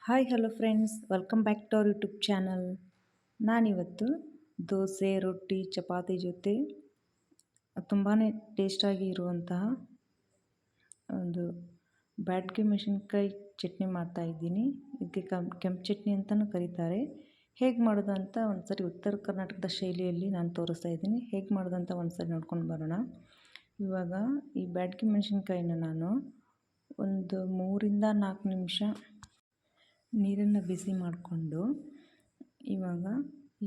Hi hello friends, welcome back to our YouTube channel. ನಾನಿವತ್ತು ದೋಸೆ, ರೊಟ್ಟಿ, ಚಪಾತಿ ಜೊತೆ ತುಂಬಾ ಟೇಸ್ಟಾಗಿ ಇರುವಂತಹ ಒಂದು ಬ್ಯಾಡಗಿ ಮೆಣಸಿನ್ಕಾಯಿ ಚಟ್ನಿ ಮಾಡ್ತಾಯಿದ್ದೀನಿ. ಇದಕ್ಕೆ ಕೆಂಪು ಚಟ್ನಿ ಅಂತಲೂ ಕರೀತಾರೆ. ಹೇಗೆ ಮಾಡೋದು ಅಂತ ಒಂದ್ಸರಿ ಉತ್ತರ ಕರ್ನಾಟಕದ ಶೈಲಿಯಲ್ಲಿ ನಾನು ತೋರಿಸ್ತಾ ಇದ್ದೀನಿ. ಹೇಗೆ ಮಾಡೋದು ಅಂತ ಒಂದ್ಸರಿ ನೋಡ್ಕೊಂಡು ಬರೋಣ. ಇವಾಗ ಈ ಬ್ಯಾಡಗಿ ಮೆಣಸಿನ್ಕಾಯಿನ ನಾನು ಒಂದು 3ರಿಂದ 4 ನಿಮಿಷ ನೀರನ್ನು ಬಿಸಿ ಮಾಡಿಕೊಂಡು ಇವಾಗ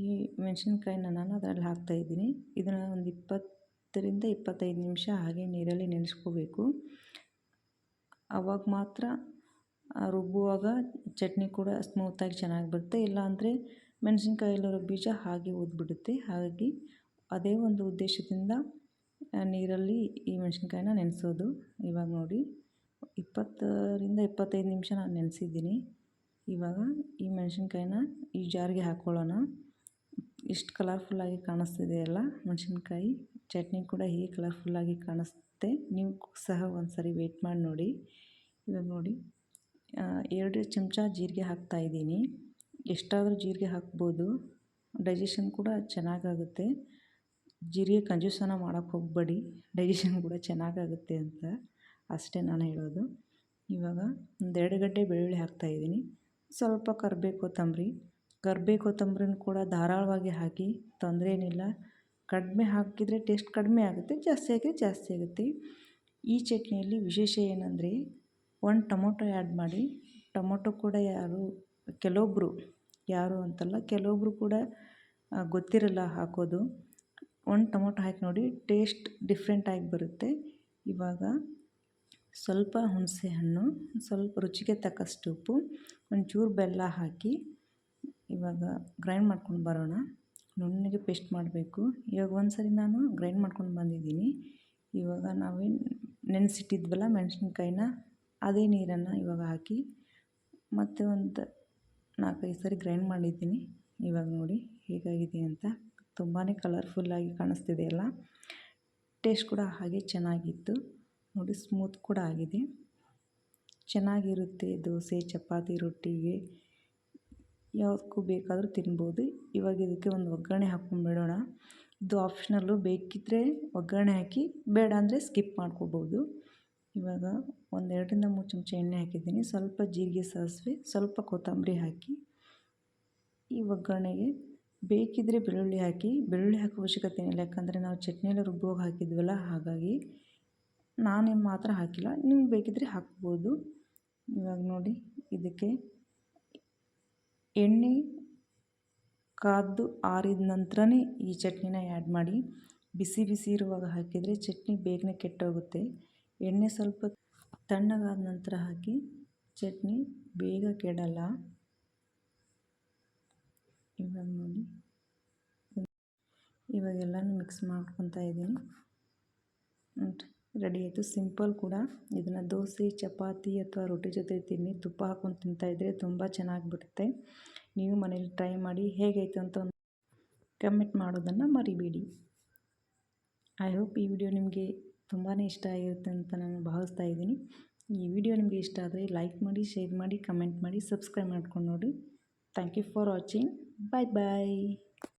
ಈ ಮೆಣಸಿನ್ಕಾಯಿನ ನಾನು ಅದರಲ್ಲಿ ಹಾಕ್ತಾಯಿದ್ದೀನಿ. ಇದನ್ನು ಒಂದು 20ರಿಂದ 25 ನಿಮಿಷ ಹಾಗೆ ನೀರಲ್ಲಿ ನೆನೆಸ್ಕೋಬೇಕು. ಆವಾಗ ಮಾತ್ರ ರುಬ್ಬುವಾಗ ಚಟ್ನಿ ಕೂಡ ಸ್ಮೂತಾಗಿ ಚೆನ್ನಾಗಿ ಬರುತ್ತೆ. ಇಲ್ಲಾಂದರೆ ಮೆಣಸಿನ್ಕಾಯಲ್ಲಿರೋ ಬೀಜ ಹಾಗೆ ಊದ್ಬಿಡುತ್ತೆ. ಹಾಗಾಗಿ ಅದೇ ಒಂದು ಉದ್ದೇಶದಿಂದ ನೀರಲ್ಲಿ ಈ ಮೆಣಸಿನ್ಕಾಯಿನ ನೆನೆಸೋದು. ಇವಾಗ ನೋಡಿ 20ರಿಂದ 25 ನಿಮಿಷ ನಾನು ನೆನೆಸಿದ್ದೀನಿ. ಇವಾಗ ಈ ಮೆಣಸಿನ್ಕಾಯಿನ ಈ ಜಾರಿಗೆ ಹಾಕ್ಕೊಳ್ಳೋಣ. ಇಷ್ಟು ಕಲರ್ಫುಲ್ಲಾಗಿ ಕಾಣಿಸ್ತಿದೆಯಲ್ಲ ಮೆಣಸಿನ್ಕಾಯಿ ಚಟ್ನಿ ಕೂಡ ಹೀಗೆ ಕಲರ್ಫುಲ್ಲಾಗಿ ಕಾಣಿಸುತ್ತೆ. ನೀವು ಸಹ ಒಂದು ಸರಿ ವೇಟ್ ಮಾಡಿ ನೋಡಿ. ಇವಾಗ ನೋಡಿ 2 ಚಮಚ ಜೀರಿಗೆ ಹಾಕ್ತಾಯಿದ್ದೀನಿ. ಎಷ್ಟಾದರೂ ಜೀರಿಗೆ ಹಾಕ್ಬೋದು, ಡೈಜೆಷನ್ ಕೂಡ ಚೆನ್ನಾಗಾಗುತ್ತೆ. ಜೀರಿಗೆ ಕಂಜೂಸನ ಮಾಡೋಕ್ಕೆ ಹೋಗಬೇಡಿ, ಡೈಜೆಷನ್ ಕೂಡ ಚೆನ್ನಾಗಾಗುತ್ತೆ ಅಂತ ಅಷ್ಟೇ ನಾನು ಹೇಳೋದು. ಇವಾಗ ಒಂದು 2 ಗಡ್ಡೆ ಬೆಳ್ಳುಳ್ಳಿ ಹಾಕ್ತಾಯಿದ್ದೀನಿ. ಸ್ವಲ್ಪ ಕರಿಬೇವು ಕೊತ್ತಂಬರಿನೂ ಕೂಡ ಧಾರಾಳವಾಗಿ ಹಾಕಿ, ತೊಂದರೆ ಏನಿಲ್ಲ. ಕಡಿಮೆ ಹಾಕಿದರೆ ಟೇಸ್ಟ್ ಕಡಿಮೆ ಆಗುತ್ತೆ, ಜಾಸ್ತಿ ಹಾಕಿದರೆ ಜಾಸ್ತಿ ಆಗುತ್ತೆ. ಈ ಚಟ್ನಿಯಲ್ಲಿ ವಿಶೇಷ ಏನಂದರೆ 1 ಟೊಮೊಟೊ ಆ್ಯಡ್ ಮಾಡಿ. ಟೊಮೊಟೊ ಕೂಡ ಕೆಲವೊಬ್ಬರು ಕೂಡ ಗೊತ್ತಿರಲ್ಲ ಹಾಕೋದು. 1 ಟೊಮೊಟೊ ಹಾಕಿ ನೋಡಿ, ಟೇಸ್ಟ್ ಡಿಫ್ರೆಂಟಾಗಿ ಬರುತ್ತೆ. ಇವಾಗ ಸ್ವಲ್ಪ ಹುಣಸೆ ಹಣ್ಣು, ಸ್ವಲ್ಪ ರುಚಿಗೆ ತಕ್ಕಷ್ಟು ಉಪ್ಪು, ಒಂಚೂರು ಬೆಲ್ಲ ಹಾಕಿ ಇವಾಗ ಗ್ರೈಂಡ್ ಮಾಡ್ಕೊಂಡು ಬರೋಣ. ನುಣ್ಣಗೆ ಪೇಸ್ಟ್ ಮಾಡಬೇಕು. ಇವಾಗ ಒಂದು ಸರಿ ನಾನು ಗ್ರೈಂಡ್ ಮಾಡ್ಕೊಂಡು ಬಂದಿದ್ದೀನಿ. ಇವಾಗ ನಾವೇನು ನೆನೆಸಿಟ್ಟಿದ್ವಲ್ಲ ಮೆಣಸಿನ್ಕಾಯಿನ, ಅದೇ ನೀರನ್ನು ಇವಾಗ ಹಾಕಿ ಮತ್ತೆ ಒಂದು 4-5 ಸರಿ ಗ್ರೈಂಡ್ ಮಾಡಿದ್ದೀನಿ. ಇವಾಗ ನೋಡಿ ಹೇಗಾಗಿದೆ ಅಂತ. ತುಂಬಾ ಕಲರ್ಫುಲ್ಲಾಗಿ ಕಾಣಿಸ್ತಿದೆಯಲ್ಲ. ಟೇಸ್ಟ್ ಕೂಡ ಹಾಗೆ ಚೆನ್ನಾಗಿತ್ತು ನೋಡಿ, ಸ್ಮೂತ್ ಕೂಡ ಆಗಿದೆ. ಚೆನ್ನಾಗಿರುತ್ತೆ. ದೋಸೆ, ಚಪಾತಿ, ರೊಟ್ಟಿಗೆ ಯಾವುದಕ್ಕೂ ಬೇಕಾದರೂ ತಿನ್ಬೋದು. ಇವಾಗ ಇದಕ್ಕೆ ಒಂದು ಒಗ್ಗರಣೆ ಹಾಕ್ಕೊಂಡ್ಬಿಡೋಣ. ಇದು ಆಪ್ಷನಲ್ಲು, ಬೇಕಿದ್ದರೆ ಒಗ್ಗರಣೆ ಹಾಕಿ, ಬೇಡ ಅಂದರೆ ಸ್ಕಿಪ್ ಮಾಡ್ಕೋಬೋದು. ಇವಾಗ ಒಂದು 2ರಿಂದ 3 ಚಮಚ ಎಣ್ಣೆ ಹಾಕಿದ್ದೀನಿ. ಸ್ವಲ್ಪ ಜೀರಿಗೆ, ಸಾಸಿವೆ, ಸ್ವಲ್ಪ ಕೊತ್ತಂಬರಿ ಹಾಕಿ ಈ ಒಗ್ಗರಣೆಗೆ ಬೇಕಿದ್ದರೆ ಬೆಳ್ಳುಳ್ಳಿ ಹಾಕಿ. ಬೆಳ್ಳುಳ್ಳಿ ಹಾಕೋ ಅವಶ್ಯಕತೆ ಏನಿಲ್ಲ, ಯಾಕಂದರೆ ನಾವು ಚಟ್ನಿಯೆಲ್ಲ ರುಬ್ಬುವಾಗ ಹಾಕಿದ್ವಲ್ಲ, ಹಾಗಾಗಿ ನಾನೇನು ಮಾತ್ರ ಹಾಕಿಲ್ಲ, ನಿಮ್ಗೆ ಬೇಕಿದ್ದರೆ ಹಾಕ್ಬೋದು. ಇವಾಗ ನೋಡಿ ಇದಕ್ಕೆ ಎಣ್ಣೆ ಕಾದು ಆರಿದ ನಂತರನೇ ಈ ಚಟ್ನಿನ ಆ್ಯಡ್ ಮಾಡಿ. ಬಿಸಿ ಬಿಸಿ ಇರುವಾಗ ಹಾಕಿದರೆ ಚಟ್ನಿ ಬೇಗನೆ ಕೆಟ್ಟೋಗುತ್ತೆ. ಎಣ್ಣೆ ಸ್ವಲ್ಪ ತಣ್ಣಗಾದ ನಂತರ ಹಾಕಿ, ಚಟ್ನಿ ಬೇಗ ಕೆಡಲ್ಲ. ಇವಾಗ ನೋಡಿ ಇವಾಗೆಲ್ಲನೂ ಮಿಕ್ಸ್ ಮಾಡ್ಕೊತಾ ಇದ್ದೀನಿ. ರೆಡಿ ಆಯಿತು. ಸಿಂಪಲ್ ಕೂಡ. ಇದನ್ನು ದೋಸೆ, ಚಪಾತಿ ಅಥವಾ ರೊಟ್ಟಿ ಜೊತೆ ತಿನ್ನಿ. ತುಪ್ಪ ಹಾಕ್ಕೊಂಡು ತಿಂತಾಯಿದ್ರೆ ತುಂಬ ಚೆನ್ನಾಗಿ ಬರುತ್ತೆ. ನೀವು ಮನೇಲಿ ಟ್ರೈ ಮಾಡಿ. ಹೇಗಾಯಿತು ಅಂತ ಒಂದು ಕಮೆಂಟ್ ಮಾಡೋದನ್ನು ಮರಿಬೇಡಿ. ಐ ಹೋಪ್ ಈ ವಿಡಿಯೋ ನಿಮಗೆ ತುಂಬಾ ಇಷ್ಟ ಆಗಿರುತ್ತೆ ಅಂತ ನಾನು ಭಾವಿಸ್ತಾ ಇದ್ದೀನಿ. ಈ ವಿಡಿಯೋ ನಿಮಗೆ ಇಷ್ಟ ಆದರೆ ಲೈಕ್ ಮಾಡಿ, ಶೇರ್ ಮಾಡಿ, ಕಮೆಂಟ್ ಮಾಡಿ, ಸಬ್ಸ್ಕ್ರೈಬ್ ಮಾಡ್ಕೊಂಡು ನೋಡಿ. Thank you for watching. Bye bye.